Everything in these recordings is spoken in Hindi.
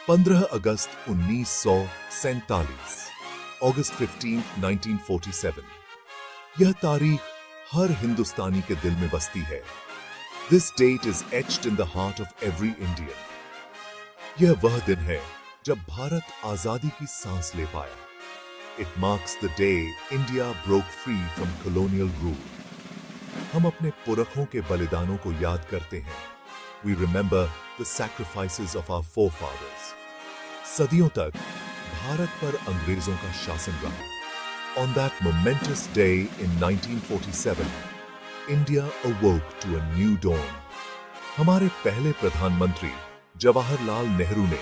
15 अगस्त 1947, अगस्त 15, 1947। यह तारीख हर हिंदुस्तानी के दिल में बसती है। This date is etched in the heart of every Indian. यह वह दिन है जब भारत आजादी की सांस ले पाया। It marks the day India broke free from colonial rule. हम अपने पुरखों के बलिदानों को याद करते हैं। We remember the sacrifices of our forefathers. सदियों तक भारत पर अंग्रेजों का शासन रहा। On that momentous day in 1947, India awoke to a new dawn. हमारे पहले प्रधानमंत्री जवाहरलाल नेहरू ने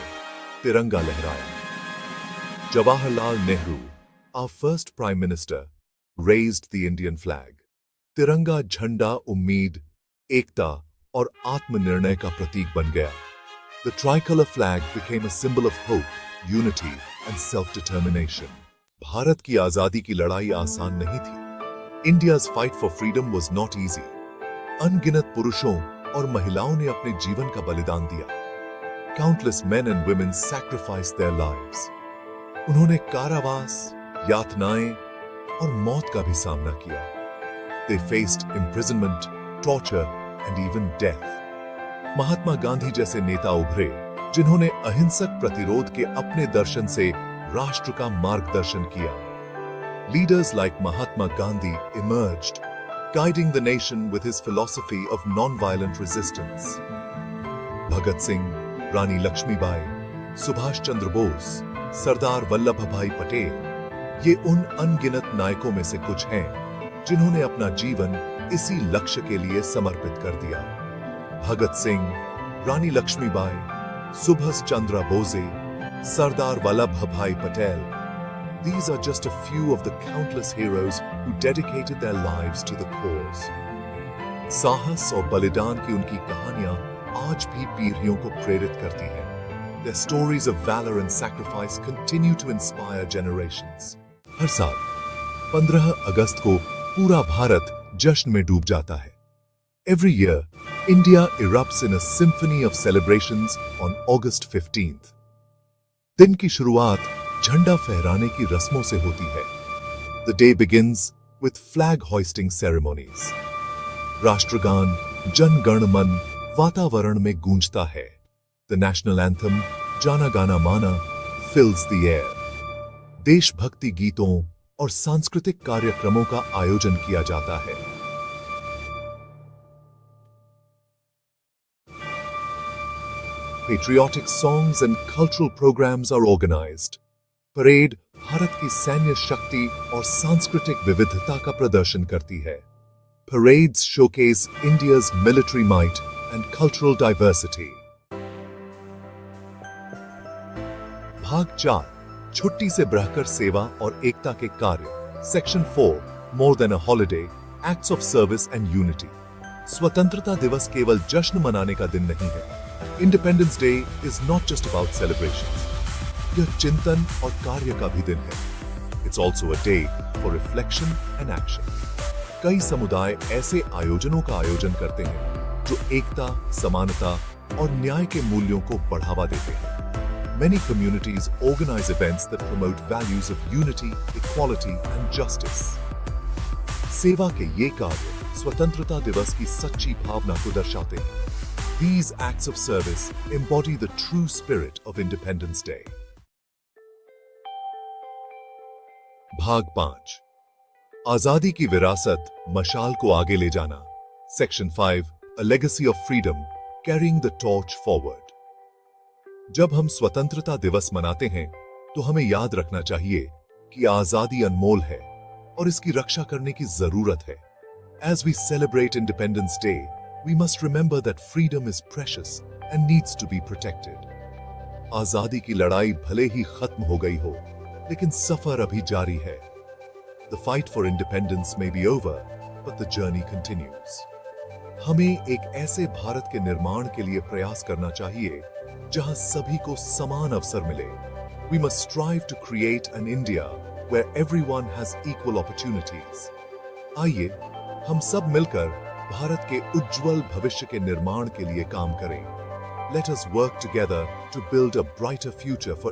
तिरंगा लहराया। Jawaharlal Nehru, our first prime minister, raised the Indian flag. तिरंगा झंडा उम्मीद, एकता और आत्मनिर्णय का प्रतीक बन गया। The tricolor flag became a symbol of hope, unity and self-determination. Bharat की आजादी की लड़ाई आसान नहीं थी। India's fight for freedom was not easy. अनगिनत पुरुषों और महिलाओं ने अपने जीवन का बलिदान दिया। Countless men and women sacrificed their lives. उन्होंने कारावास, यातनाएं और मौत का भी सामना किया। They faced imprisonment, torture and even death. Mahatma Gandhi जैसे नेता उभरे जिन्होंने अहिंसक प्रतिरोध के अपने दर्शन से राष्ट्र का मार्गदर्शन किया। Leaders like Mahatma Gandhi emerged, guiding the nation with his philosophy of non-violent resistance. Bhagat Singh, रानी लक्ष्मीबाई, सुभाष चंद्र बोस, सरदार वल्लभ भाई पटेल, ये उन अनगिनत नायकों में से कुछ हैं जिन्होंने अपना जीवन इसी लक्ष्य के लिए समर्पित कर दिया। भगत सिंह, रानी लक्ष्मीबाई, सुभाष चंद्र बोसे, सरदार वल्लभ भाई Patel, these are just a few of the countless heroes who dedicated their lives to the cause. साहस और बलिदान की उनकी कहानियां आज भी पीढ़ियों को प्रेरित करती हैं। Their stories of valor and sacrifice continue to inspire generations. हर साल 15 अगस्त को पूरा भारत जश्न में डूब जाता है। Every year, India erupts in a symphony of celebrations on August 15th. दिन की शुरुआत झंडा फहराने की रस्मों से होती है। The day begins with flag hoisting ceremonies. राष्ट्रगान जन गण मन वातावरण में गूंजता है। The national anthem, जाना गाना माना, fills the air. देशभक्ति गीतों और सांस्कृतिक कार्यक्रमों का आयोजन किया जाता है। Patriotic songs and cultural programs are organized. Parade Bharat की सैन्य शक्ति और सांस्कृतिक विविधता का प्रदर्शन करती है। Parades showcase India's military might and cultural diversity. भाग 4, छुट्टी से बढ़कर सेवा और एकता के कार्य। Section 4, More than a holiday, acts of service and unity. स्वतंत्रता दिवस केवल जश्न मनाने का दिन नहीं है। Independence Day is not just about celebrations. यह चिंतन और कार्य का भी दिन है। It's also a day for reflection and action. कई समुदाय ऐसे आयोजनों का आयोजन करते हैं जो एकता, समानता और न्याय के मूल्यों को बढ़ावा देते हैं। Many communities organize events that promote values of unity, equality and justice. सेवा के ये कार्य स्वतंत्रता दिवस की सच्ची भावना को दर्शाते हैं। These acts of service embody the true spirit of Independence Day. भाग 5, आजादी की विरासत, मशाल को आगे ले जाना। Section 5, A legacy of freedom, carrying the torch forward. जब हम स्वतंत्रता दिवस मनाते हैं तो हमें याद रखना चाहिए कि आजादी अनमोल है और इसकी रक्षा करने की जरूरत है। As we celebrate Independence Day, we must remember that freedom is precious and needs to be protected. आजादी की लड़ाई भले ही खत्म हो गई हो, लेकिन सफर अभी जारी है। The fight for independence may be over, but the journey continues. हमें एक ऐसे भारत के निर्माण के लिए प्रयास करना चाहिए जहां सभी को समान अवसर मिले। We must strive to create an India where everyone has equal opportunities. आइए हम सब मिलकर भारत के उज्जवल भविष्य के निर्माण के लिए काम करें। Let us work together to build a brighter future for